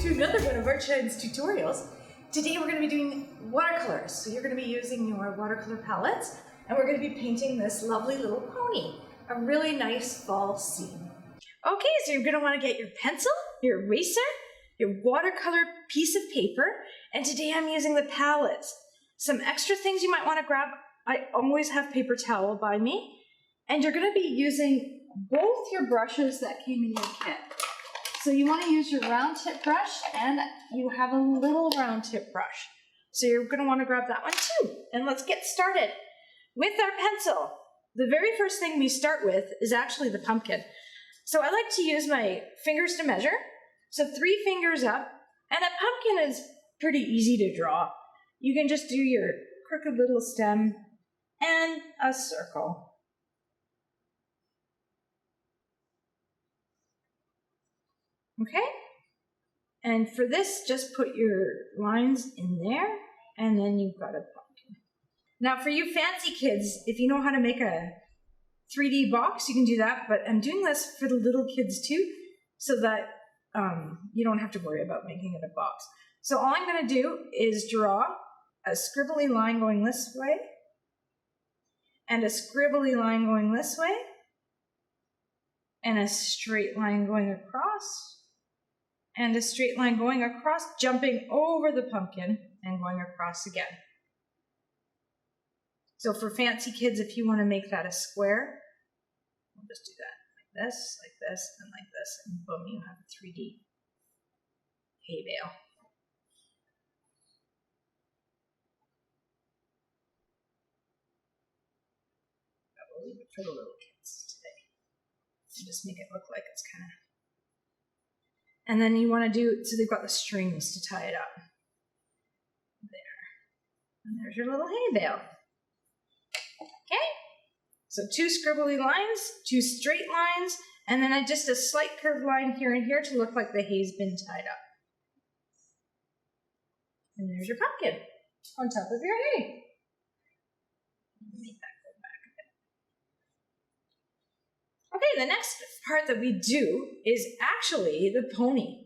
to another one of Artshine's tutorials. Today we're going to be doing watercolors. So you're going to be using your watercolor palettes and we're going to be painting this lovely little pony. A really nice fall scene. Okay, so you're going to want to get your pencil, your eraser, your watercolor piece of paper, and today I'm using the palettes. Some extra things you might want to grab. I always have paper towel by me. And you're going to be using both your brushes that came in your kit. So you want to use your round tip brush and you have a little round tip brush. So you're going to want to grab that one too. And let's get started with our pencil. The very first thing we start with is actually the pumpkin. So I like to use my fingers to measure. So 3 fingers up, and a pumpkin is pretty easy to draw. You can just do your crooked little stem and a circle. Okay, and for this, just put your lines in there, and then you've got a pumpkin. Now for you fancy kids, if you know how to make a 3D box, you can do that, but I'm doing this for the little kids too, so that you don't have to worry about making it a box. So all I'm going to do is draw a scribbly line going this way, and a scribbly line going this way, and a straight line going across, and a straight line going across, jumping over the pumpkin and going across again. So for fancy kids, if you want to make that a square, we'll just do that like this, and like this, and boom, you have a 3D hay bale. But we'll leave it for the little kids today. And just make it look like it's kind of... And then you want to do, so they've got the strings to tie it up. There. And there's your little hay bale. Okay? So 2 scribbly lines, 2 straight lines, and then just a slight curved line here and here to look like the hay's been tied up. And there's your pumpkin on top of your hay. Make that go back a bit. Okay, the next part that we do is actually the pony.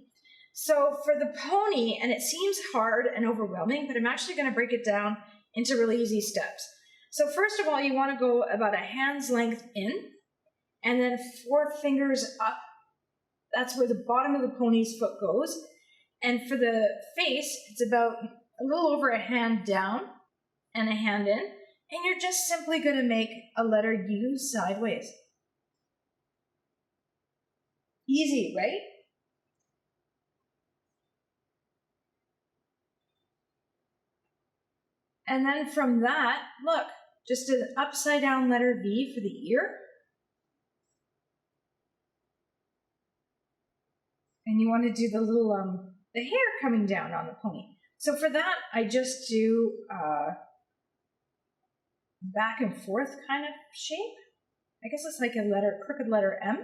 So for the pony, and it seems hard and overwhelming, but I'm actually going to break it down into really easy steps. So first of all, you want to go about a hand's length in, and then 4 fingers up. That's where the bottom of the pony's foot goes. And for the face, it's about a little over a hand down and a hand in. And you're just simply going to make a letter U sideways. Easy, right? And then from that, look, just an upside down letter V for the ear. And you want to do the little, the hair coming down on the pony. So for that, I just do back and forth kind of shape. I guess it's like a crooked letter M.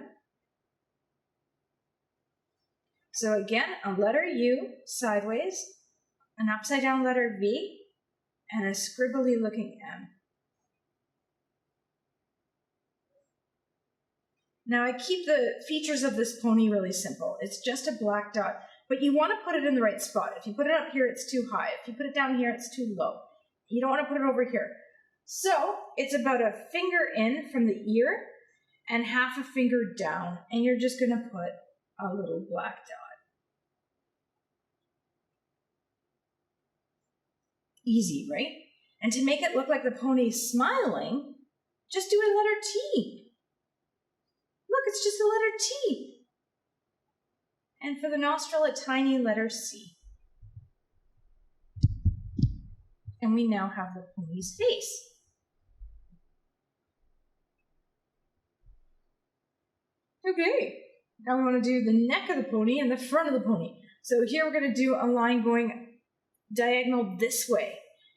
So again, a letter U sideways, an upside down letter V, and a scribbly looking M. Now I keep the features of this pony really simple. It's just a black dot, but you want to put it in the right spot. If you put it up here, it's too high. If you put it down here, it's too low. You don't want to put it over here. So it's about a finger in from the ear and half a finger down, and you're just going to put a little black dot. Easy, right? And to make it look like the pony's smiling, just do a letter T. Look, it's just a letter T. And for the nostril, a tiny letter C. And we now have the pony's face. Okay, now we want to do the neck of the pony and the front of the pony. So here we're going to do a line going diagonal this way.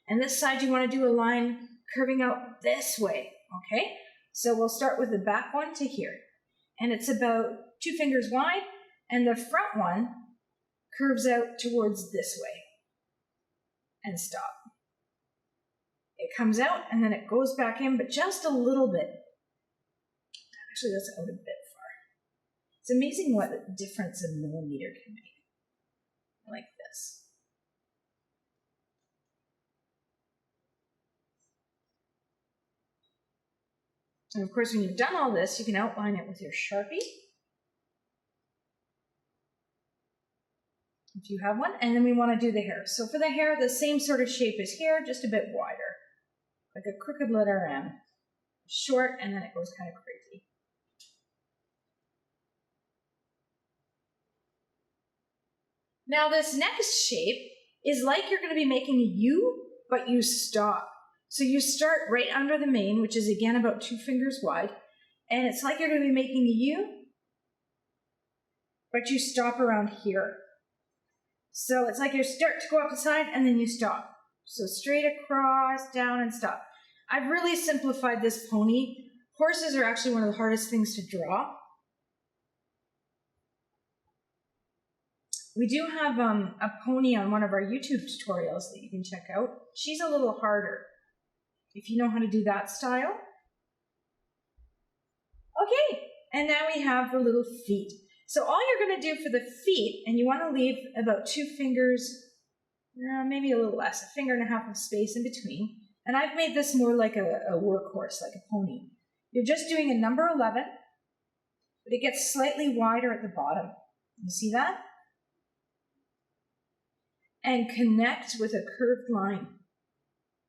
And this side you want to do a line curving out this way, okay? So we'll start with the back one to here. And it's about 2 fingers wide, and the front one curves out towards this way. And stop. It comes out, and then it goes back in, but just a little bit. Actually, that's out a bit far. It's amazing what difference a millimeter can make. like this. And of course, when you've done all this, you can outline it with your Sharpie, if you have one, and then we want to do the hair. So for the hair, the same sort of shape as here, just a bit wider, like a crooked letter M. Short, and then it goes kind of crazy. Now this next shape is like you're going to be making a U, but you stop. So you start right under the mane, which is again about 2 fingers wide, and it's like you're going to be making a U, but you stop around here. So it's like you start to go up the side and then you stop. So straight across, down, and stop. I've really simplified this pony. Horses are actually one of the hardest things to draw. We do have a pony on one of our YouTube tutorials that you can check out. She's a little harder, if you know how to do that style. Okay, and now we have the little feet. So all you're going to do for the feet, and you want to leave about 2 fingers, maybe a little less, 1.5 fingers of space in between. And I've made this more like a workhorse, like a pony. You're just doing a number 11, but it gets slightly wider at the bottom. You see that? And connect with a curved line.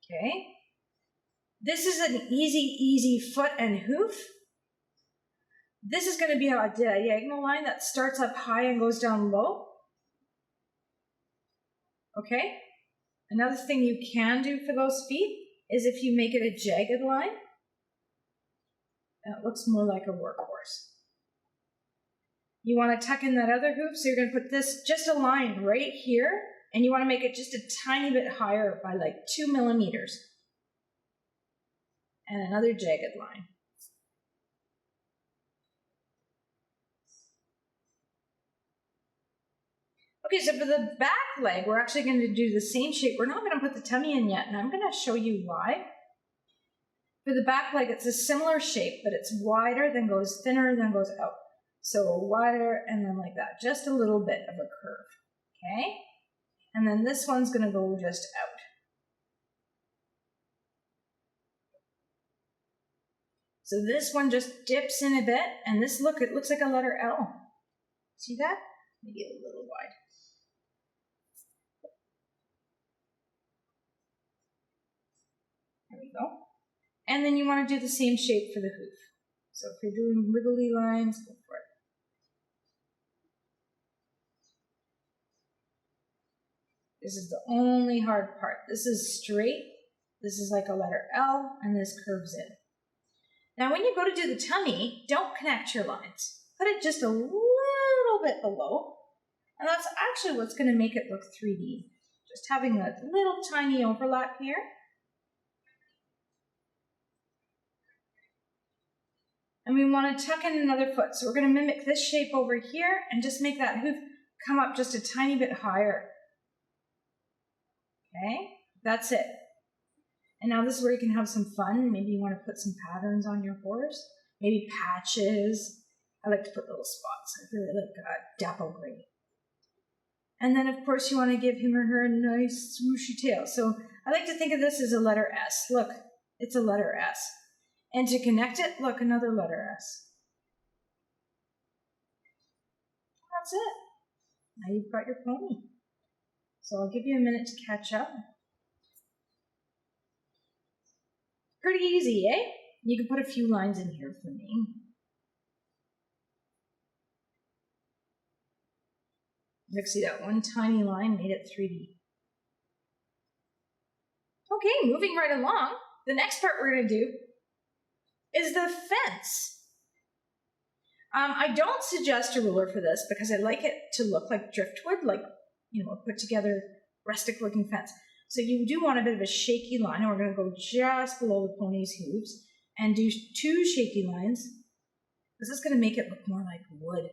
Okay? This is an easy foot and hoof. This is going to be a diagonal line that starts up high and goes down low. Okay? Another thing you can do for those feet is if you make it a jagged line, it looks more like a workhorse. You want to tuck in that other hoof, so you're going to put this, just a line right here, and you want to make it just a tiny bit higher by like 2 millimeters. And another jagged line. Okay, so for the back leg, we're actually going to do the same shape. We're not going to put the tummy in yet, and I'm going to show you why. For the back leg, it's a similar shape, but it's wider, then goes thinner, then goes out. So wider, and then like that. Just a little bit of a curve, okay? And then this one's going to go just out. So this one just dips in a bit, and this, look, it looks like a letter L. See that? Maybe a little wide. There we go. And then you want to do the same shape for the hoof. So if you're doing wiggly lines, go for it. This is the only hard part. This is straight. This is like a letter L, and this curves in. Now when you go to do the tummy, don't connect your lines. Put it just a little bit below, and that's actually what's going to make it look 3D. Just having a little tiny overlap here. And we want to tuck in another foot. So we're going to mimic this shape over here and just make that hoof come up just a tiny bit higher. Okay, that's it. And now this is where you can have some fun. Maybe you want to put some patterns on your horse. Maybe patches. I like to put little spots. I really like dapple gray. And then of course you want to give him or her a nice swooshy tail. So I like to think of this as a letter S. Look, it's a letter S. And to connect it, look, another letter S. That's it. Now you've got your pony. So I'll give you a minute to catch up. Pretty easy, eh? You can put a few lines in here for me. Look, see that one tiny line made it 3D. Okay, moving right along. The next part we're going to do is the fence. I don't suggest a ruler for this because I like it to look like driftwood, like, you know, a put together rustic looking fence. So you do want a bit of a shaky line, and we're going to go just below the pony's hooves and do 2 shaky lines. This is going to make it look more like wood.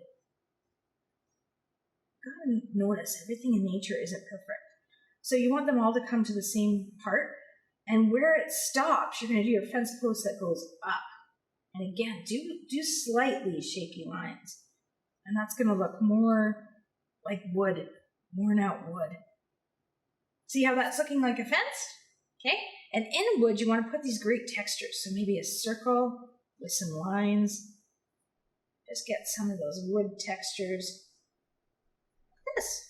Gotta notice, everything in nature isn't perfect. So you want them all to come to the same part, and where it stops, you're going to do your fence post that goes up. And again, do slightly shaky lines, and that's going to look more like wood worn out wood. See how that's looking like a fence? Okay, and in wood you want to put these great textures. So maybe a circle with some lines. Just get some of those wood textures. Like this.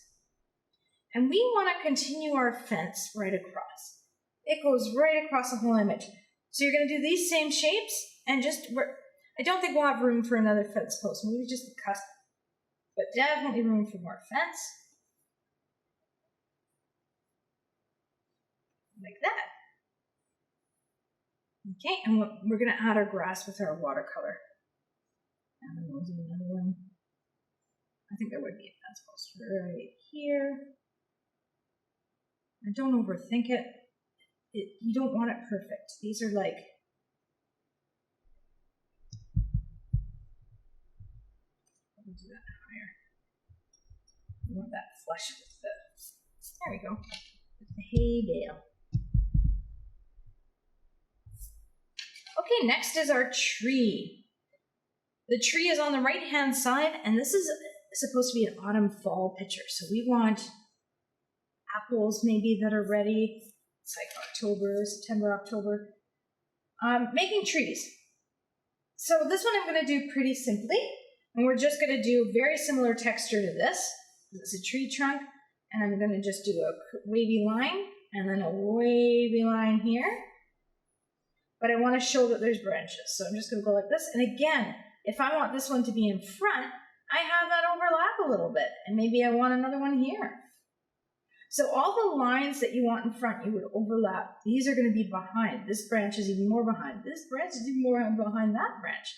And we want to continue our fence right across. It goes right across the whole image. So you're going to do these same shapes and I don't think we'll have room for another fence post, maybe just the cusp. But definitely room for more fence. Like that. Okay, and we're going to add our grass with our watercolor. And then we'll do another one. I think there would be a fence post right here. And don't overthink it. You don't want it perfect. These are like, we'll do that higher. You want that flush with there we go, with the hay bale. Okay, next is our tree. The tree is on the right-hand side, and this is supposed to be an autumn-fall picture. So we want apples maybe that are ready. It's like October, September, October. Making trees. So this one I'm going to do pretty simply, and we're just going to do a very similar texture to this. It's a tree trunk, and I'm going to just do a wavy line, and then a wavy line here. But I want to show that there's branches, so I'm just going to go like this. And again, if I want this one to be in front, I have that overlap a little bit, and maybe I want another one here. So all the lines that you want in front, you would overlap. These are going to be behind. This branch is even more behind. This branch is even more behind that branch.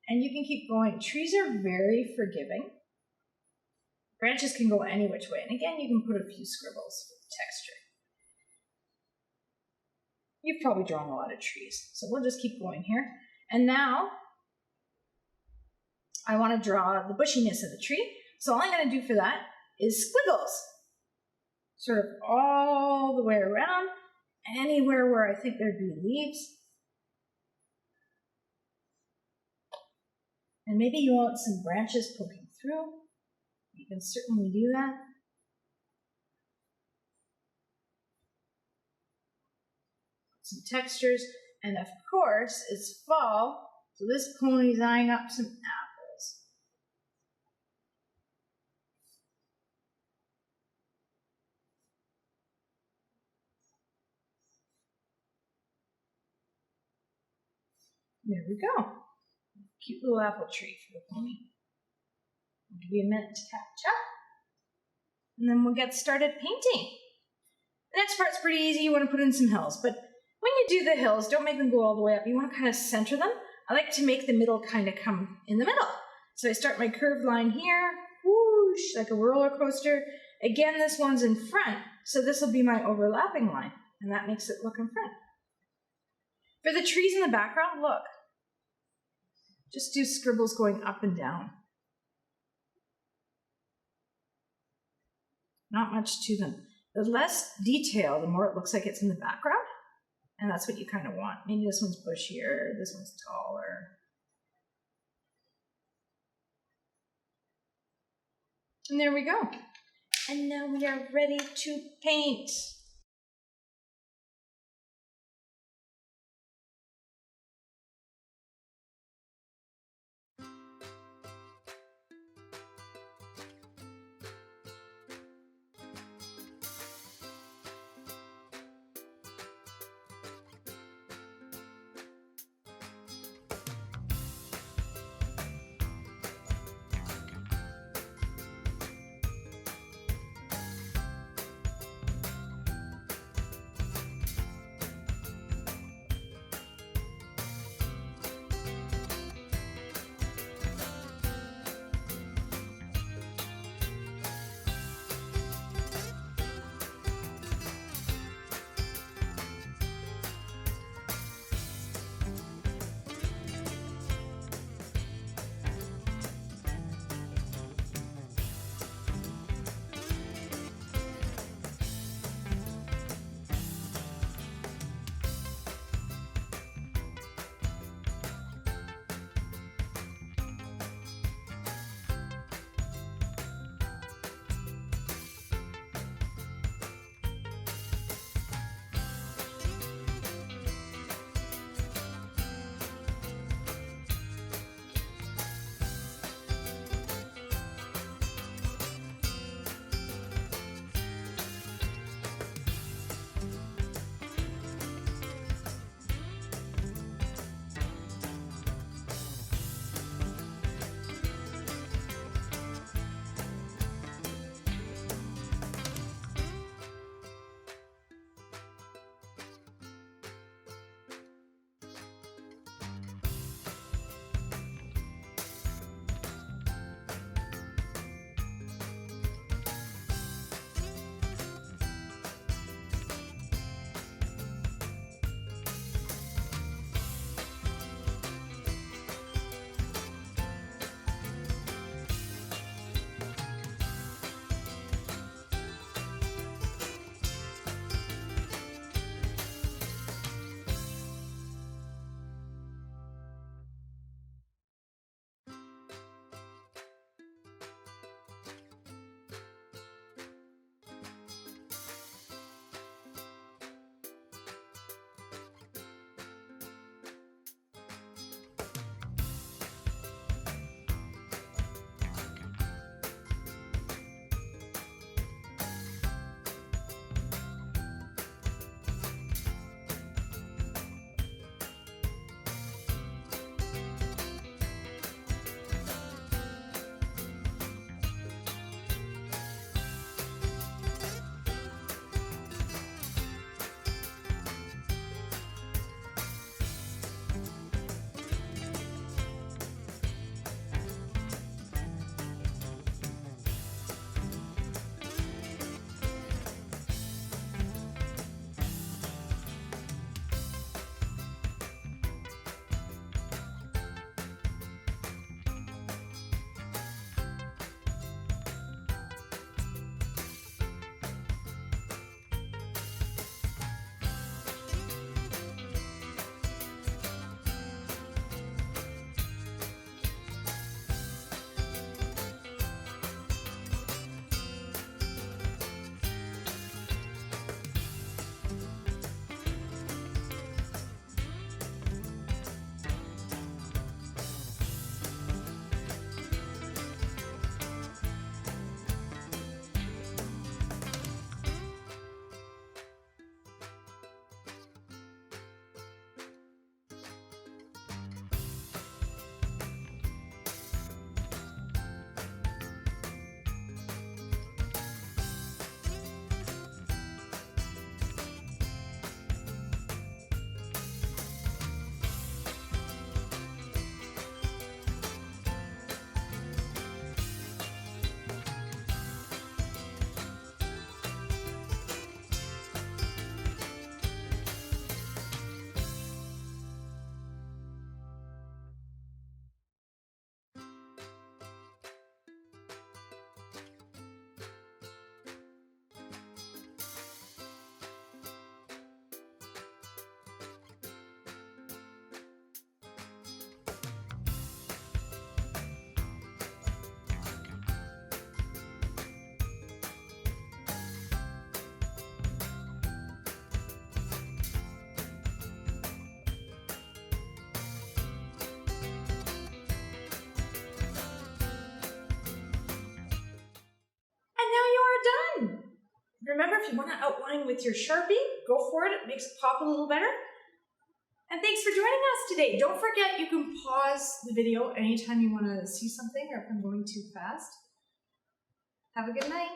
And you can keep going. Trees are very forgiving. Branches can go any which way. And again, you can put a few scribbles with texture. You've probably drawn a lot of trees. So we'll just keep going here. And now, I want to draw the bushiness of the tree. So all I'm going to do for that is squiggles. Sort of all the way around, anywhere where I think there'd be leaves. And maybe you want some branches poking through. You can certainly do that. Some textures, and of course, it's fall, so this pony's eyeing up some apples. There we go. Cute little apple tree for the pony. I'll give you a minute to catch up. And then we'll get started painting. The next part's pretty easy. You want to put in some hills. But when you do the hills, don't make them go all the way up. You want to kind of center them. I like to make the middle kind of come in the middle. So I start my curved line here. Whoosh, like a roller coaster. Again, this one's in front. So this will be my overlapping line. And that makes it look in front. For the trees in the background, look. Just do scribbles going up and down. Not much to them. The less detail, the more it looks like it's in the background. And that's what you kind of want. Maybe this one's bushier, this one's taller. And there we go. And now we are ready to paint. Remember, if you want to outline with your Sharpie, go for it. It makes it pop a little better. And thanks for joining us today. Don't forget, you can pause the video anytime you want to see something or if I'm going too fast. Have a good night.